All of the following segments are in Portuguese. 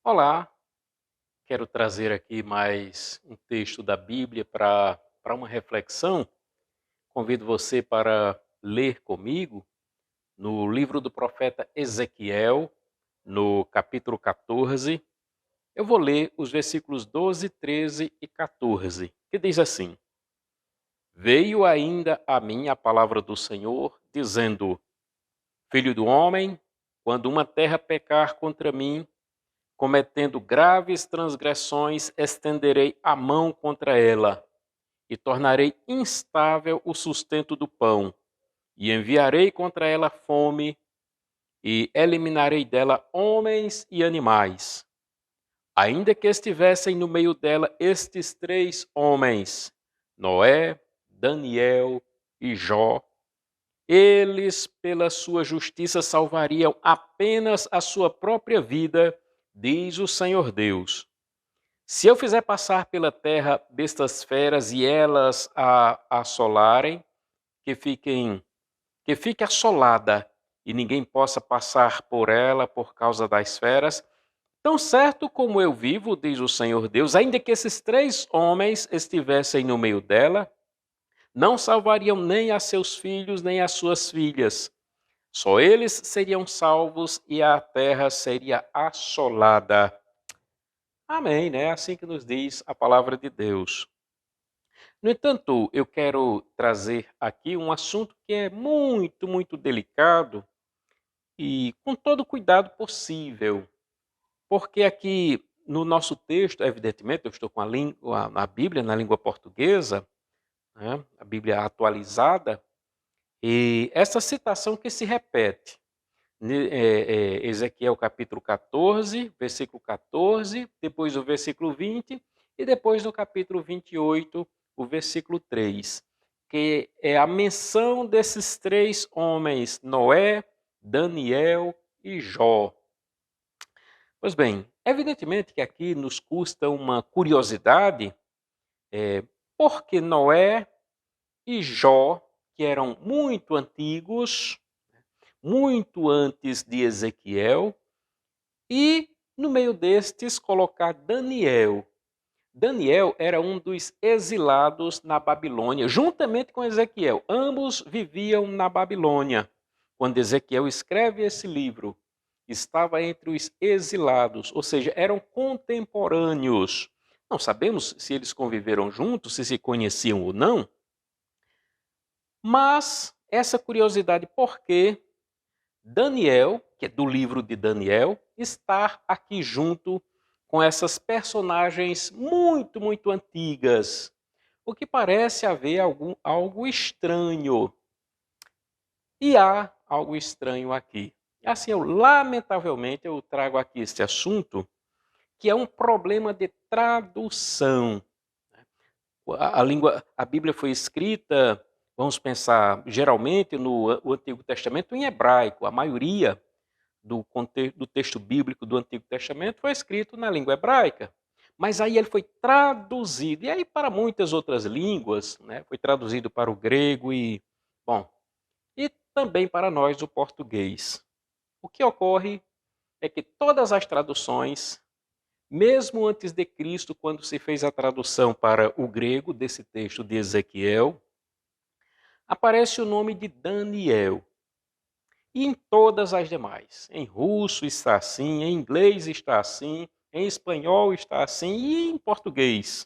Olá, quero trazer aqui mais um texto da Bíblia para uma reflexão. Convido você para ler comigo no livro do profeta Ezequiel, no capítulo 14. Eu vou ler os versículos 12, 13 e 14, que diz assim: Veio ainda a mim a palavra do Senhor, dizendo: Filho do homem, quando uma terra pecar contra mim, cometendo graves transgressões, estenderei a mão contra ela, e tornarei instável o sustento do pão, e enviarei contra ela fome, e eliminarei dela homens e animais. Ainda que estivessem no meio dela estes três homens, Noé, Daniel e Jó, eles, pela sua justiça, salvariam apenas a sua própria vida, diz o Senhor Deus. Se eu fizer passar pela terra bestas feras e elas a assolarem, que fique assolada e ninguém possa passar por ela por causa das feras, tão certo como eu vivo, diz o Senhor Deus, ainda que esses três homens estivessem no meio dela, não salvariam nem a seus filhos nem as suas filhas. Só eles seriam salvos e a terra seria assolada. Amém, né? Assim que nos diz a palavra de Deus. No entanto, eu quero trazer aqui um assunto que é muito delicado e com todo o cuidado possível, porque aqui no nosso texto, evidentemente, eu estou com a Bíblia na língua portuguesa, né, a Bíblia atualizada, e essa citação que se repete, Ezequiel capítulo 14, versículo 14, depois o versículo 20 e depois no capítulo 28, o versículo 3, que é a menção desses três homens, Noé, Daniel e Jó. Pois bem, evidentemente que aqui nos custa uma curiosidade, porque Noé e Jó, que eram muito antigos, muito antes de Ezequiel, e no meio destes colocar Daniel. Daniel era um dos exilados na Babilônia, juntamente com Ezequiel. Ambos viviam na Babilônia. Quando Ezequiel escreve esse livro, estava entre os exilados, ou seja, eram contemporâneos. Não sabemos se eles conviveram juntos, se conheciam ou não, mas essa curiosidade, por que Daniel, que é do livro de Daniel, está aqui junto com essas personagens muito antigas, o que parece haver algo estranho. E há algo estranho aqui. Assim, lamentavelmente, eu trago aqui este assunto, que é um problema de tradução. A Bíblia foi escrita, vamos pensar, geralmente no Antigo Testamento em hebraico. A maioria do texto bíblico do Antigo Testamento foi escrito na língua hebraica. Mas aí ele foi traduzido, e aí para muitas outras línguas, né, foi traduzido para o grego e também para nós o português. O que ocorre é que todas as traduções, mesmo antes de Cristo, quando se fez a tradução para o grego desse texto de Ezequiel, aparece o nome de Daniel. E em todas as demais. Em russo está assim, em inglês está assim, em espanhol está assim e em português.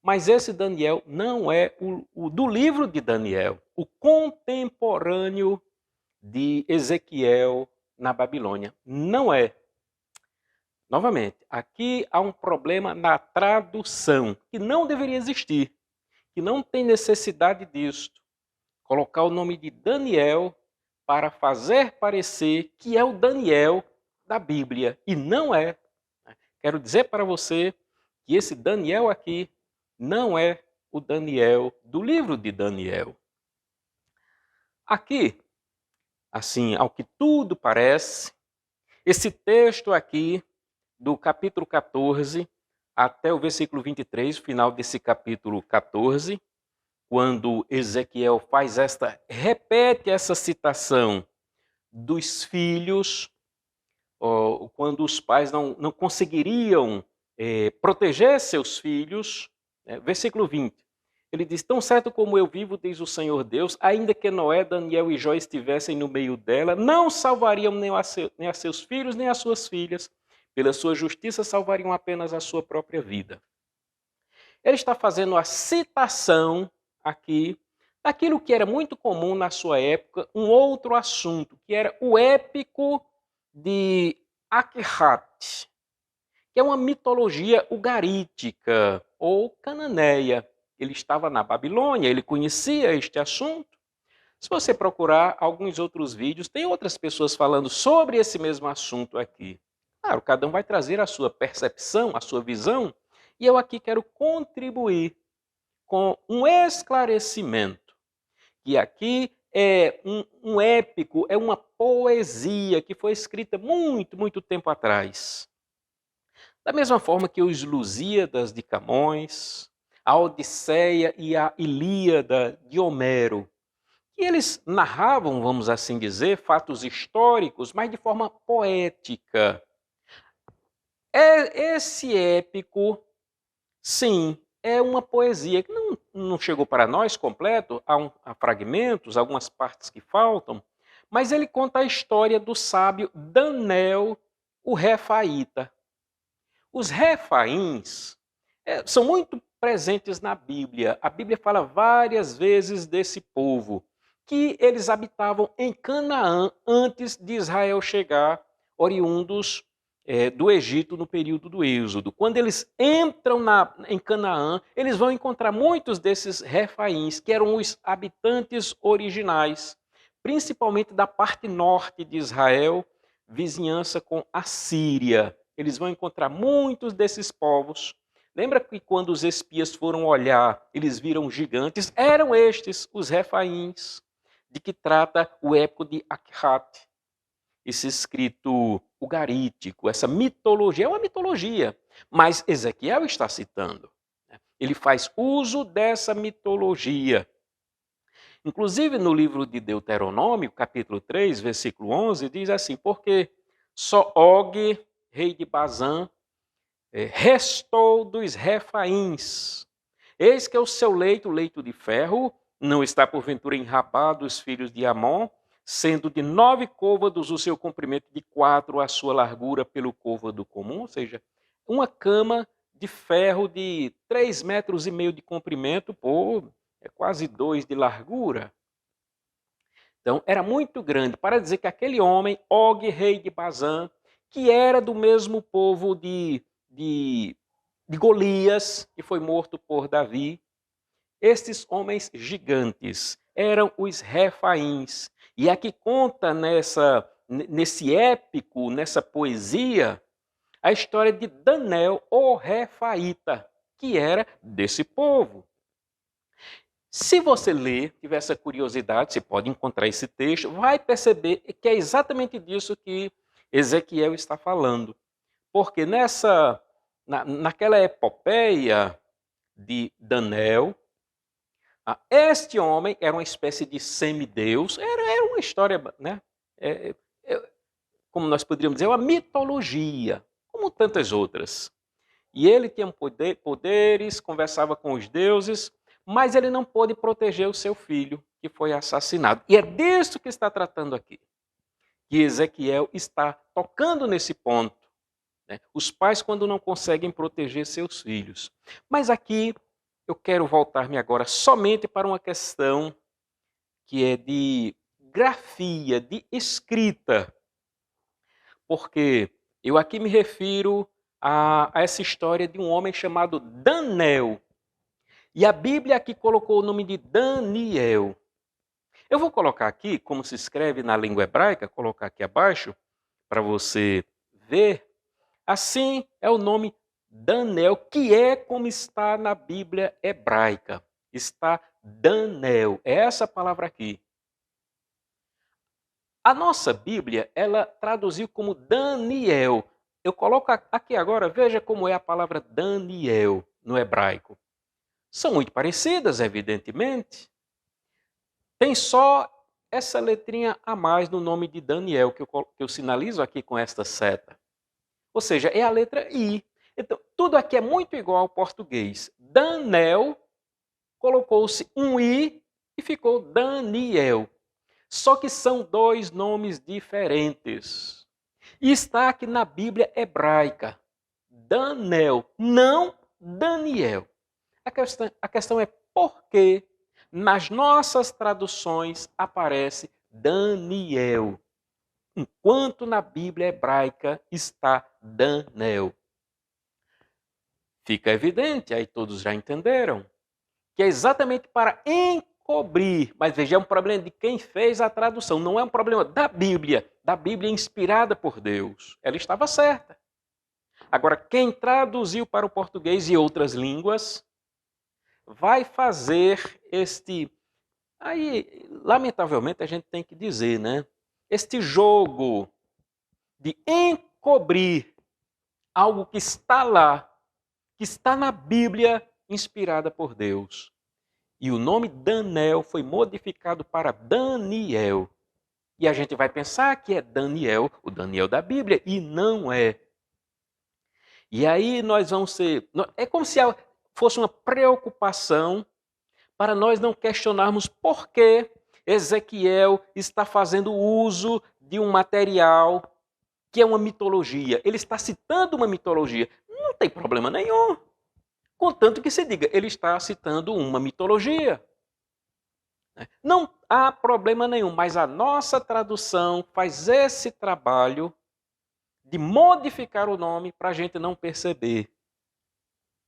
Mas esse Daniel não é o do livro de Daniel, o contemporâneo de Ezequiel na Babilônia. Não é. Novamente, aqui há um problema na tradução, que não deveria existir, que não tem necessidade disto. Colocar o nome de Daniel para fazer parecer que é o Daniel da Bíblia, e não é. Quero dizer para você que esse Daniel aqui não é o Daniel do livro de Daniel. Aqui, assim, ao que tudo parece, esse texto aqui, do capítulo 14 até o versículo 23, final desse capítulo 14, quando Ezequiel repete essa citação dos filhos, quando os pais não conseguiriam proteger seus filhos, né? Versículo 20, ele diz: tão certo como eu vivo, diz o Senhor Deus, ainda que Noé, Daniel e Jó estivessem no meio dela, não salvariam nem a seus filhos, nem a suas filhas. Pela sua justiça salvariam apenas a sua própria vida. Ele está fazendo a citação aqui daquilo que era muito comum na sua época, um outro assunto, que era o épico de Akhrat, que é uma mitologia ugarítica ou cananeia. Ele estava na Babilônia, ele conhecia este assunto. Se você procurar alguns outros vídeos, tem outras pessoas falando sobre esse mesmo assunto aqui. Claro, cada um vai trazer a sua percepção, a sua visão, e eu aqui quero contribuir com um esclarecimento, que aqui é um épico, é uma poesia que foi escrita muito, muito tempo atrás. Da mesma forma que os Lusíadas de Camões, a Odisseia e a Ilíada de Homero, que eles narravam, vamos assim dizer, fatos históricos, mas de forma poética. Esse épico, sim, é uma poesia que não chegou para nós completo, há fragmentos, algumas partes que faltam, mas ele conta a história do sábio Daniel, o Refaíta. Os Refaíns são muito presentes na Bíblia. A Bíblia fala várias vezes desse povo, que eles habitavam em Canaã antes de Israel chegar, oriundos do Egito no período do Êxodo. Quando eles entram em Canaã, eles vão encontrar muitos desses Refaíns, que eram os habitantes originais, principalmente da parte norte de Israel, vizinhança com a Síria. Eles vão encontrar muitos desses povos. Lembra que quando os espias foram olhar, eles viram gigantes? Eram estes os Refaíns, de que trata o épico de Akhrat, esse escrito ugarítico, essa mitologia. É uma mitologia, mas Ezequiel está citando. Ele faz uso dessa mitologia. Inclusive no livro de Deuteronômio, capítulo 3, versículo 11, diz assim: porque só Og, rei de Bazã, restou dos Refaíns. Eis que o seu leito, leito de ferro, não está porventura em Rabá dos filhos de Amon, sendo de 9 côvados o seu comprimento, de 4 a sua largura pelo côvado comum, ou seja, uma cama de ferro de 3,5 metros de comprimento por quase 2 de largura. Então, era muito grande, para dizer que aquele homem, Og, rei de Bazã, que era do mesmo povo de Golias, que foi morto por Davi, estes homens gigantes eram os Refaíns. E aqui conta nesse épico, nessa poesia, a história de Daniel, o Refaíta, que era desse povo. Se você ler, tiver essa curiosidade, você pode encontrar esse texto, vai perceber que é exatamente disso que Ezequiel está falando. Porque naquela epopeia de Daniel, este homem era uma espécie de semideus, era uma história, né? Como nós poderíamos dizer, uma mitologia, como tantas outras. E ele tinha poderes, conversava com os deuses, mas ele não pôde proteger o seu filho, que foi assassinado. E é disso que está tratando aqui. Que Ezequiel está tocando nesse ponto. Né? Os pais, quando não conseguem proteger seus filhos. Mas aqui, eu quero voltar-me agora somente para uma questão que é de grafia, de escrita. Porque eu aqui me refiro a essa história de um homem chamado Daniel. E a Bíblia aqui colocou o nome de Daniel. Eu vou colocar aqui, como se escreve na língua hebraica, colocar aqui abaixo, para você ver. Assim é o nome Daniel, que é como está na Bíblia hebraica. Está Daniel, é essa palavra aqui. A nossa Bíblia, ela traduziu como Daniel. Eu coloco aqui agora, veja como é a palavra Daniel no hebraico. São muito parecidas, evidentemente. Tem só essa letrinha a mais no nome de Daniel, que eu sinalizo aqui com esta seta. Ou seja, é a letra I. Então, tudo aqui é muito igual ao português. Danel, colocou-se um I e ficou Daniel. Só que são dois nomes diferentes. E está aqui na Bíblia hebraica. Danel, não Daniel. A questão é por que nas nossas traduções aparece Daniel, enquanto na Bíblia hebraica está Danel. Fica evidente, aí todos já entenderam, que é exatamente para encobrir, mas veja, é um problema de quem fez a tradução, não é um problema da Bíblia inspirada por Deus. Ela estava certa. Agora, quem traduziu para o português e outras línguas vai fazer este... Aí, lamentavelmente, a gente tem que dizer, né? Este jogo de encobrir algo que está lá, que está na Bíblia inspirada por Deus. E o nome Danel foi modificado para Daniel. E a gente vai pensar que é Daniel, o Daniel da Bíblia, e não é. E aí nós vamos ser... É como se fosse uma preocupação para nós não questionarmos por que Ezequiel está fazendo uso de um material que é uma mitologia. Ele está citando uma mitologia. Não tem problema nenhum. Contanto que se diga, ele está citando uma mitologia. Não há problema nenhum, mas a nossa tradução faz esse trabalho de modificar o nome para a gente não perceber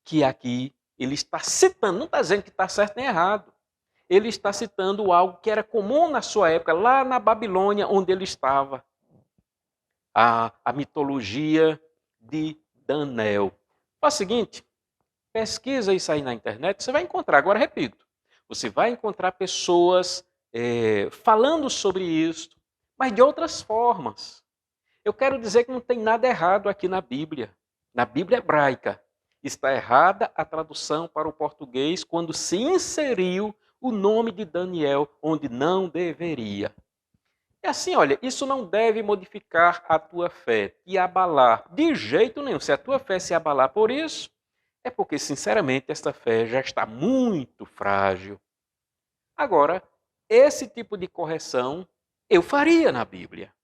que aqui ele está citando, não está dizendo que está certo nem errado. Ele está citando algo que era comum na sua época, lá na Babilônia, onde ele estava. A mitologia de Daniel. Faz o seguinte, pesquisa isso aí na internet, você vai encontrar, agora repito, você vai encontrar pessoas falando sobre isso, mas de outras formas. Eu quero dizer que não tem nada errado aqui na Bíblia hebraica. Está errada a tradução para o português quando se inseriu o nome de Daniel onde não deveria. É assim, olha, isso não deve modificar a tua fé e abalar de jeito nenhum. Se a tua fé se abalar por isso, é porque, sinceramente, esta fé já está muito frágil. Agora, esse tipo de correção eu faria na Bíblia.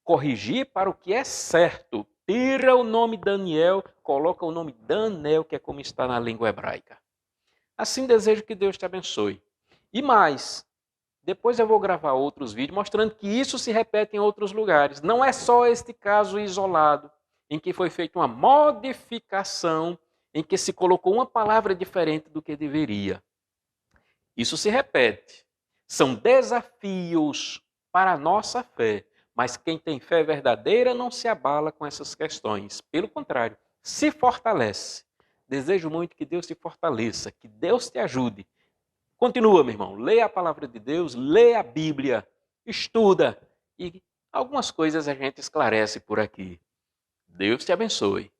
Corrigir para o que é certo. Tira o nome Daniel, coloca o nome Danel, que é como está na língua hebraica. Assim desejo que Deus te abençoe. E mais, depois eu vou gravar outros vídeos mostrando que isso se repete em outros lugares. Não é só este caso isolado, em que foi feita uma modificação, em que se colocou uma palavra diferente do que deveria. Isso se repete. São desafios para a nossa fé. Mas quem tem fé verdadeira não se abala com essas questões. Pelo contrário, se fortalece. Desejo muito que Deus te fortaleça, que Deus te ajude. Continua, meu irmão. Leia a palavra de Deus, leia a Bíblia, estuda. E algumas coisas a gente esclarece por aqui. Deus te abençoe.